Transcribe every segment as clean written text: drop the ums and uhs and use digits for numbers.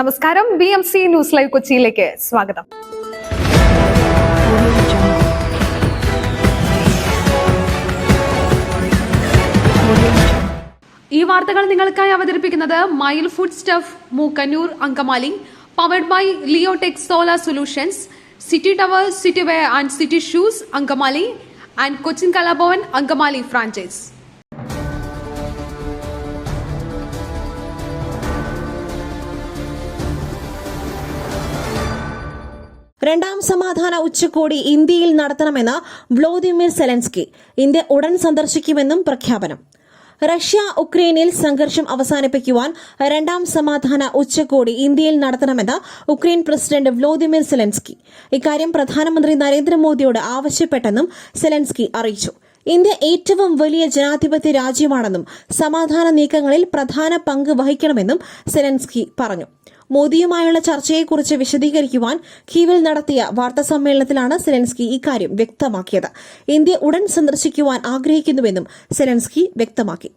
നമസ്കാരം. BMC news live കൊച്ചിയിലേക്ക് സ്വാഗതം. ഈ വാർത്തകൾ നിങ്ങൾക്കായി അവതരിപ്പിക്കുന്നത് mile food stuff Mookkannoor Angamaly, powered by Leotech solar solutions, city tower, city wear and city shoes Angamaly and Cochin Kalabhavan Angamaly franchise. രണ്ടാം സമാധാന ഉച്ചകോടി ഇന്ത്യയിൽ നടത്തണമെന്ന് വ്ളാദിമിർ സെലൻസ്കി. ഇന്ത്യ ഉടൻ സന്ദർശിക്കുമെന്നും പ്രഖ്യാപനം. റഷ്യ ഉക്രൈനിൽ സംഘർഷം അവസാനിപ്പിക്കുവാൻ രണ്ടാം സമാധാന ഉച്ചകോടി ഇന്ത്യയിൽ നടത്തണമെന്ന് ഉക്രൈൻ പ്രസിഡന്റ് വ്ളാദിമിർ സെലൻസ്കി. ഇക്കാര്യം പ്രധാനമന്ത്രി നരേന്ദ്രമോദിയോട് ആവശ്യപ്പെട്ടെന്നും സെലൻസ്കി അറിയിച്ചു. ഇന്ത്യ ഏറ്റവും വലിയ ജനാധിപത്യ രാജ്യമാണെന്നും സമാധാന നീക്കങ്ങളിൽ പ്രധാന പങ്ക് വഹിക്കണമെന്നും സെലൻസ്കി പറഞ്ഞു. മോദിയുമായുള്ള ചർച്ചയെക്കുറിച്ച് വിശദീകരിക്കുവാൻ കീവിൽ നടത്തിയ വാർത്താസമ്മേളനത്തിലാണ് സെലൻസ്കി ഇക്കാര്യം വ്യക്തമാക്കിയത്. ഇന്ത്യ ഉടൻ സന്ദർശിക്കുവാൻ ആഗ്രഹിക്കുന്നുവെന്നും സെലൻസ്കി വ്യക്തമാക്കി.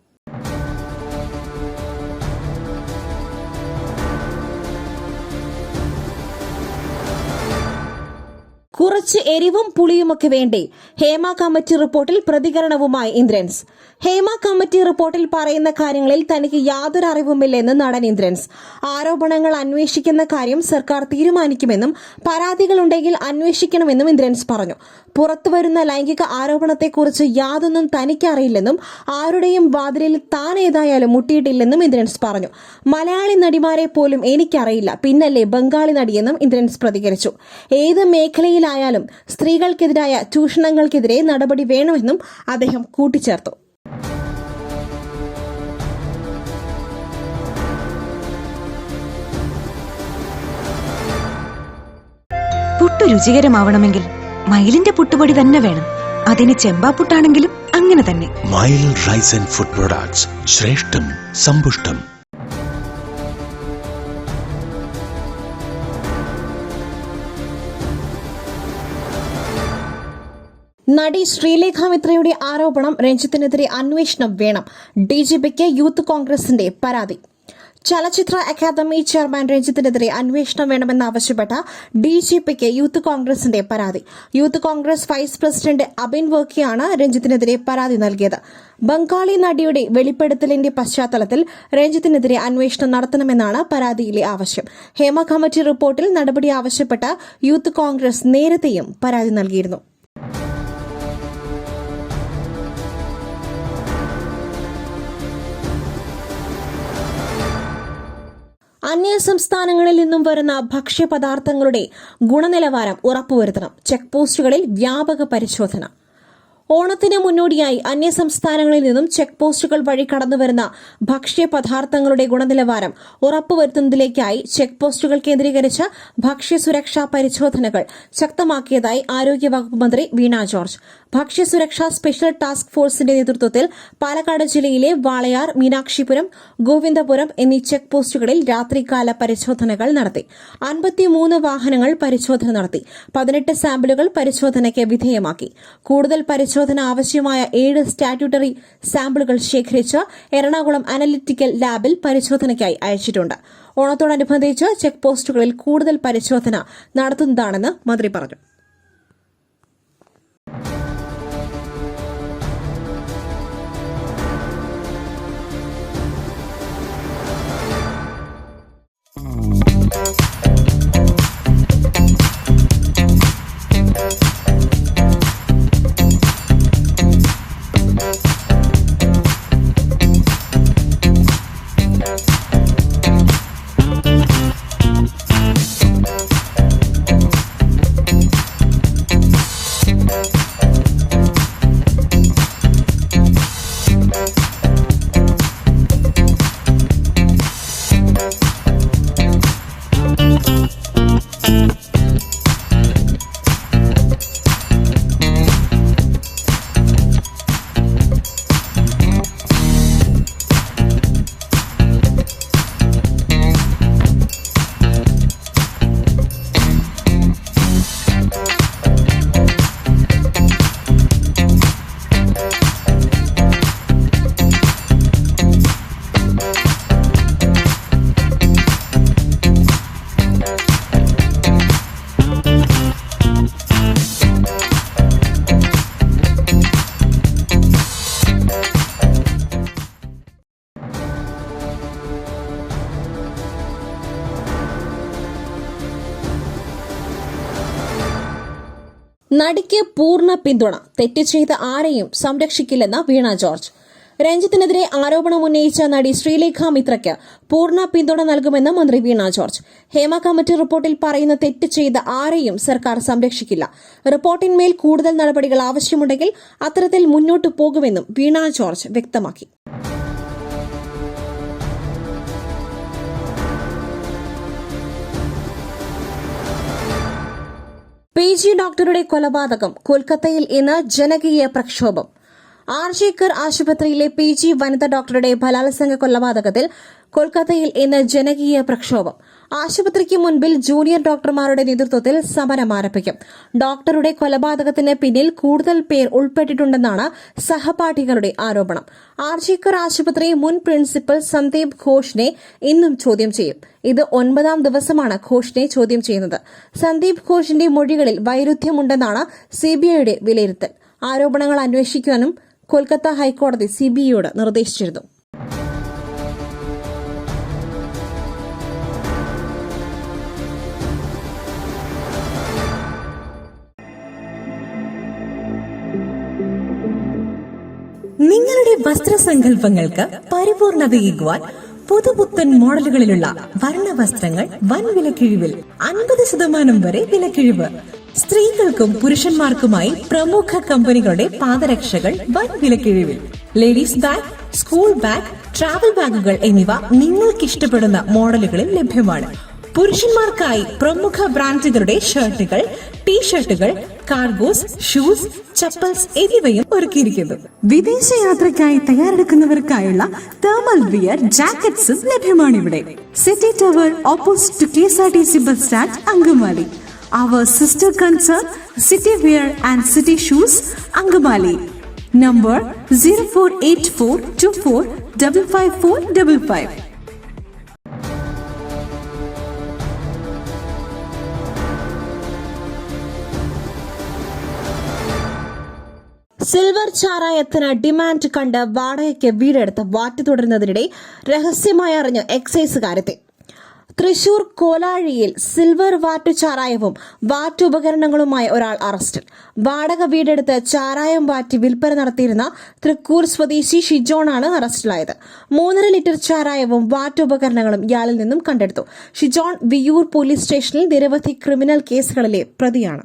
കുറച്ച് എരിവും പുളിയുമൊക്കെ വേണ്ടേ? ഹേമ കമ്മിറ്റി റിപ്പോർട്ടിൽ പ്രതികരണവുമായി ഇന്ദ്രൻസ്. ഹേമ കമ്മിറ്റി റിപ്പോർട്ടിൽ പറയുന്ന കാര്യങ്ങളിൽ തനിക്ക് യാതൊരു അറിവുമില്ലെന്ന് നടൻ ഇന്ദ്രൻസ്. ആരോപണങ്ങൾ അന്വേഷിക്കുന്ന കാര്യം സർക്കാർ തീരുമാനിക്കുമെന്നും പരാതികളുണ്ടെങ്കിൽ അന്വേഷിക്കണമെന്നും ഇന്ദ്രൻസ് പറഞ്ഞു. പുറത്തുവരുന്ന ലൈംഗിക ആരോപണത്തെക്കുറിച്ച് യാതൊന്നും തനിക്കറിയില്ലെന്നും ആരുടെയും വാതിലിൽ താൻ ഏതായാലും മുട്ടിയിട്ടില്ലെന്നും ഇന്ദ്രൻസ് പറഞ്ഞു. മലയാളി നടിമാരെ പോലും എനിക്കറിയില്ല, പിന്നല്ലേ ബംഗാളി നടിയെന്നും ഇന്ദ്രൻസ് പ്രതികരിച്ചു. ഏത് മേഖലയിലായാലും സ്ത്രീകൾക്കെതിരായ ചൂഷണങ്ങൾക്കെതിരെ നടപടി വേണമെന്നും അദ്ദേഹം കൂട്ടിച്ചേർത്തു. പുട്ടു രുചികരമാവണമെങ്കിൽ മയിലിന്റെ പുട്ടുപൊടി തന്നെ വേണം. അതിന് ചെമ്പാപ്പുട്ടാണെങ്കിലും അങ്ങനെ തന്നെ. മയിൽ റൈസ് ആൻഡ് ഫുഡ് പ്രൊഡക്ട്സ്, ശ്രേഷ്ഠം സമ്പുഷ്ടം. നടി ശ്രീലേഖ മിത്രയുടെ ആരോപണം രഞ്ജിത്തിനെതിരെ അന്വേഷണം വേണം. DGPക്ക് യൂത്ത് കോൺഗ്രസിന്റെ പരാതി. ചലച്ചിത്ര അക്കാദമി ചെയർമാൻ രഞ്ജിത്തിനെതിരെ അന്വേഷണം വേണമെന്നാവശ്യപ്പെട്ട DGPക്ക് യൂത്ത് കോൺഗ്രസിന്റെ പരാതി. Youth Congress vice president Abin വർക്കിയാണ് രഞ്ജിത്തിനെതിരെ പരാതി നൽകിയത്. ബംഗാളി നടിയുടെ വെളിപ്പെടുത്തലിന്റെ പശ്ചാത്തലത്തിൽ രഞ്ജിത്തിനെതിരെ അന്വേഷണം നടത്തണമെന്നാണ് പരാതിയിലെ ആവശ്യം. ഹേമ കമ്മിറ്റി റിപ്പോർട്ടിൽ നടപടി ആവശ്യപ്പെട്ട യൂത്ത് കോൺഗ്രസ് നേരത്തെയും പരാതി നൽകിയിരുന്നു. അന്യ സംസ്ഥാനങ്ങളിൽ നിന്നും വരുന്ന ഭക്ഷ്യപദാർത്ഥങ്ങളുടെ ഗുണനിലവാരം ഉറപ്പുവരുത്തണം. ചെക്ക് പോസ്റ്റുകളിൽ വ്യാപക പരിശോധന. ഓണത്തിന് മുന്നോടിയായി അന്യസംസ്ഥാനങ്ങളിൽ നിന്നും ചെക്ക് പോസ്റ്റുകൾ വഴി കടന്നുവരുന്ന ഭക്ഷ്യപദാർത്ഥങ്ങളുടെ ഗുണനിലവാരം ഉറപ്പുവരുത്തുന്നതിലേക്കായി ചെക്ക് പോസ്റ്റുകൾ കേന്ദ്രീകരിച്ച് ഭക്ഷ്യസുരക്ഷാ പരിശോധനകൾ ശക്തമാക്കിയതായി ആരോഗ്യവകുപ്പ് മന്ത്രി വീണ ജോർജ്. ഭക്ഷ്യസുരക്ഷാ സ്പെഷ്യൽ ടാസ്ക് ഫോഴ്സിന്റെ നേതൃത്വത്തിൽ പാലക്കാട് ജില്ലയിലെ വാളയാർ, മീനാക്ഷിപുരം, ഗോവിന്ദപുരം എന്നീ ചെക്ക് പോസ്റ്റുകളിൽ രാത്രികാല പരിശോധനകൾ നടത്തി. 53 വാഹനങ്ങൾ പരിശോധന നടത്തി. 18 സാമ്പിളുകൾ പരിശോധനയ്ക്ക് വിധേയമാക്കി. കൂടുതൽ പരിശോധന ആവശ്യമായ 7 സ്റ്റാറ്റ്യൂട്ടറി സാമ്പിളുകൾ ശേഖരിച്ച് എറണാകുളം അനലിറ്റിക്കൽ ലാബിൽ പരിശോധനയ്ക്കായി അയച്ചിട്ടുണ്ട്. ഓണത്തോടനുബന്ധിച്ച് ചെക്ക് പോസ്റ്റുകളിൽ കൂടുതൽ പരിശോധന നടത്തുന്നതാണെന്ന് മന്ത്രി പറഞ്ഞു. നടിക്ക് പൂർണ്ണ പിന്തുണ, തെറ്റ് ചെയ്ത ആരെയും സംരക്ഷിക്കില്ലെന്ന് വീണ ജോർജ്. രഞ്ജിത്തിനെതിരെ ആരോപണമുന്നയിച്ച നടി ശ്രീലേഖ മിത്രയ്ക്ക് പൂർണ്ണ പിന്തുണ നൽകുമെന്ന് മന്ത്രി വീണ ജോർജ്. ഹേമ കമ്മിറ്റി റിപ്പോർട്ടിൽ പറയുന്ന തെറ്റ് ചെയ്ത ആരെയും സർക്കാർ സംരക്ഷിക്കില്ല. റിപ്പോർട്ടിന്മേൽ കൂടുതൽ നടപടികൾ ആവശ്യമുണ്ടെങ്കിൽ അത്തരത്തിൽ മുന്നോട്ടു പോകുമെന്നും വീണ ജോർജ് വ്യക്തമാക്കി. PG ഡോക്ടറുടെ കൊലപാതകം, കൊൽക്കത്തയിൽ ഇന്ന് ജനകീയ പ്രക്ഷോഭം. ആർജിക്കർ ആശുപത്രിയിലെ PG വനിതാ ഡോക്ടറുടെ ബലാത്സംഗ കൊലപാതകത്തിൽ കൊൽക്കത്തയിൽ ഇന്ന് ജനകീയ പ്രക്ഷോഭം. ആശുപത്രിക്ക് മുൻപിൽ ജൂനിയർ ഡോക്ടർമാരുടെ നേതൃത്വത്തിൽ സമരം ആരംഭിക്കും. ഡോക്ടറുടെ കൊലപാതകത്തിന് പിന്നിൽ കൂടുതൽ പേർ ഉൾപ്പെട്ടിട്ടുണ്ടെന്നാണ് സഹപാഠികളുടെ ആരോപണം. ആർജിക്കർ ആശുപത്രി മുൻ പ്രിൻസിപ്പൽ സന്ദീപ് ഘോഷിനെ ഇന്നും ചോദ്യം ചെയ്യും. ഇത് 9ാം ദിവസമാണ് ഘോഷിനെ ചോദ്യം ചെയ്യുന്നത്. സന്ദീപ് ഘോഷിന്റെ മൊഴികളിൽ വൈരുദ്ധ്യമുണ്ടെന്നാണ് CBIയുടെ വിലയിരുത്തൽ. ആരോപണങ്ങൾ അന്വേഷിക്കാനും കൊൽക്കത്ത ഹൈക്കോടതി CBIയോട് നിർദ്ദേശിച്ചിരുന്നു. നിങ്ങളുടെ വസ്ത്രസങ്കല്പങ്ങൾക്ക് പരിപൂർണതയേകുവാൻ പുതുപുത്തൻ മോഡലുകളിലുള്ള വർണ്ണ വസ്ത്രങ്ങൾ വൻ വിലക്കിഴിവിൽ 50% വരെ വിലക്കിഴിവ്. സ്ത്രീകൾക്കും പുരുഷന്മാർക്കുമായി പ്രമുഖ കമ്പനികളുടെ പാദരക്ഷകൾ വൻ വിലക്കിഴിവിൽ. Ladies bag, school bag, travel ബാഗുകൾ എന്നിവ നിങ്ങൾക്കിഷ്ടപ്പെടുന്ന മോഡലുകളിൽ ലഭ്യമാണ്. പുരുഷന്മാർക്കായി പ്രമുഖ ബ്രാൻഡുകളുടെ ഷർട്ടുകൾ, ടീഷർട്ടുകൾ, കാർഗോസ്, ഷൂസ്, ചപ്പൽസ് എന്നിവയും ഒരുക്കിയിരിക്കുന്നു. വിദേശയാത്രയ്ക്കായി തയ്യാറെടുക്കുന്നവർക്കായുള്ള തേർമൽ വിയർ, ജാക്കറ്റ്സും ലഭ്യമാണിവിടെ. City tower opposite KSRTC bus stand, Angamaly. Our sister concern, City Wear and City Shoes, Angamali. Number 048424555555. Silver ചാരായത്തിന് ഡിമാൻഡ് കണ്ട് വാടകയ്ക്ക് വീടെടുത്ത് വാറ്റ് തുടരുന്നതിനിടെ രഹസ്യമായി അറിഞ്ഞ എക്സൈസുകാരെത്തി. തൃശൂർ കോലാഴിയിൽ സിൽവർ വാറ്റ് ചാരായവും വാറ്റ് ഉപകരണങ്ങളുമായി ഒരാൾ അറസ്റ്റിൽ. വാടക വീടെടുത്ത് ചാരായം വാറ്റി വിൽപ്പന നടത്തിയിരുന്ന തൃക്കൂർ സ്വദേശി ഷിജോണാണ് അറസ്റ്റിലായത്. 3.5 ലിറ്റർ ചാരായവും വാറ്റ് ഉപകരണങ്ങളും ഇയാളിൽ നിന്നും കണ്ടെടുത്തു. ഷിജോൺ വിയൂർ പോലീസ് സ്റ്റേഷനിൽ നിരവധി ക്രിമിനൽ കേസുകളിലെ പ്രതിയാണ്.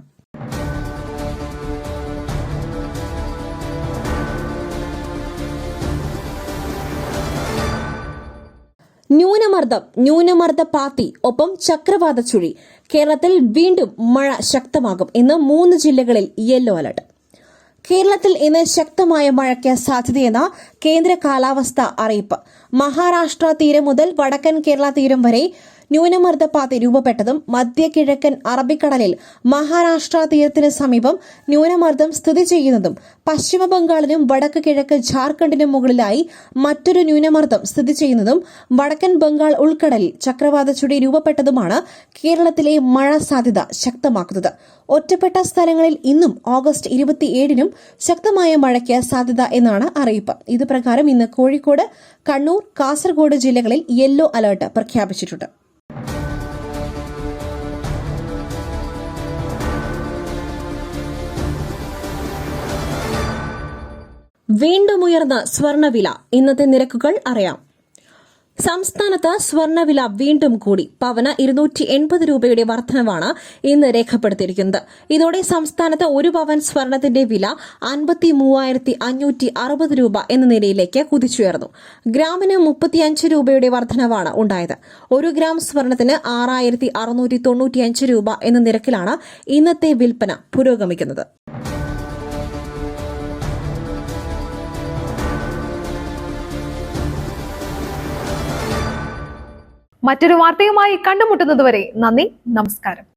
ന്യൂനമർദ്ദ പാത്തി ഒപ്പം ചക്രവാത ചുഴി. കേരളത്തിൽ വീണ്ടും മഴ ശക്തമാകും. ഇന്ന് 3 ജില്ലകളിൽ യെല്ലോ അലർട്ട്. കേരളത്തിൽ ഇന്ന് ശക്തമായ മഴയ്ക്ക് സാധ്യതയെന്ന കേന്ദ്ര കാലാവസ്ഥാ അറിയിപ്പ്. മഹാരാഷ്ട്ര തീരം മുതൽ വടക്കൻ കേരള തീരം വരെ ന്യൂനമർദ്ദപാത്തി രൂപപ്പെട്ടതും മധ്യ കിഴക്കൻ അറബിക്കടലിൽ മഹാരാഷ്ട്ര തീരത്തിന് സമീപം ന്യൂനമർദ്ദം സ്ഥിതി ചെയ്യുന്നതും പശ്ചിമ ബംഗാളിനും വടക്ക് കിഴക്ക് ഝാർഖണ്ഡിനും മുകളിലായി മറ്റൊരു ന്യൂനമർദ്ദം സ്ഥിതി ചെയ്യുന്നതും വടക്കൻ ബംഗാൾ ഉൾക്കടലിൽ ചക്രവാത ചുഴി രൂപപ്പെട്ടതുമാണ് കേരളത്തിലെ മഴ സാധ്യത ശക്തമാക്കുന്നത്. ഒറ്റപ്പെട്ട സ്ഥലങ്ങളിൽ ഇന്നും ഓഗസ്റ്റ് 27-നും ശക്തമായ മഴയ്ക്ക് സാധ്യത എന്നാണ് അറിയിപ്പ്. ഇത് പ്രകാരം ഇന്ന് കോഴിക്കോട്, കണ്ണൂർ, കാസർഗോഡ് ജില്ലകളിൽ യെല്ലോ അലർട്ട് പ്രഖ്യാപിച്ചിട്ടുണ്ട്. വീണ്ടും ഉയർന്ന സ്വർണ്ണവില. ഇന്നത്തെ നിരക്കുകൾ അറിയാം. സംസ്ഥാനത്ത് സ്വർണ്ണവില വീണ്ടും കൂടി. പവന് 280 രൂപയുടെ വർധനവാണ് ഇന്ന് രേഖപ്പെടുത്തിയിരിക്കുന്നത്. ഇതോടെ സംസ്ഥാനത്ത് 1 പവൻ സ്വർണത്തിന്റെ വില 53,560 രൂപ എന്ന നിലയിലേക്ക് കുതിച്ചുയർന്നു. ഗ്രാമിന് 35 രൂപയുടെ വർധനവാണ് ഉണ്ടായത്. 1 ഗ്രാം സ്വർണത്തിന് 6,695 രൂപ എന്ന നിരക്കിലാണ് ഇന്നത്തെ വിൽപ്പന പുരോഗമിക്കുന്നത്. മറ്റൊരു വാർത്തയുമായി കണ്ടുമുട്ടുന്നതുവരെ നന്ദി, നമസ്കാരം.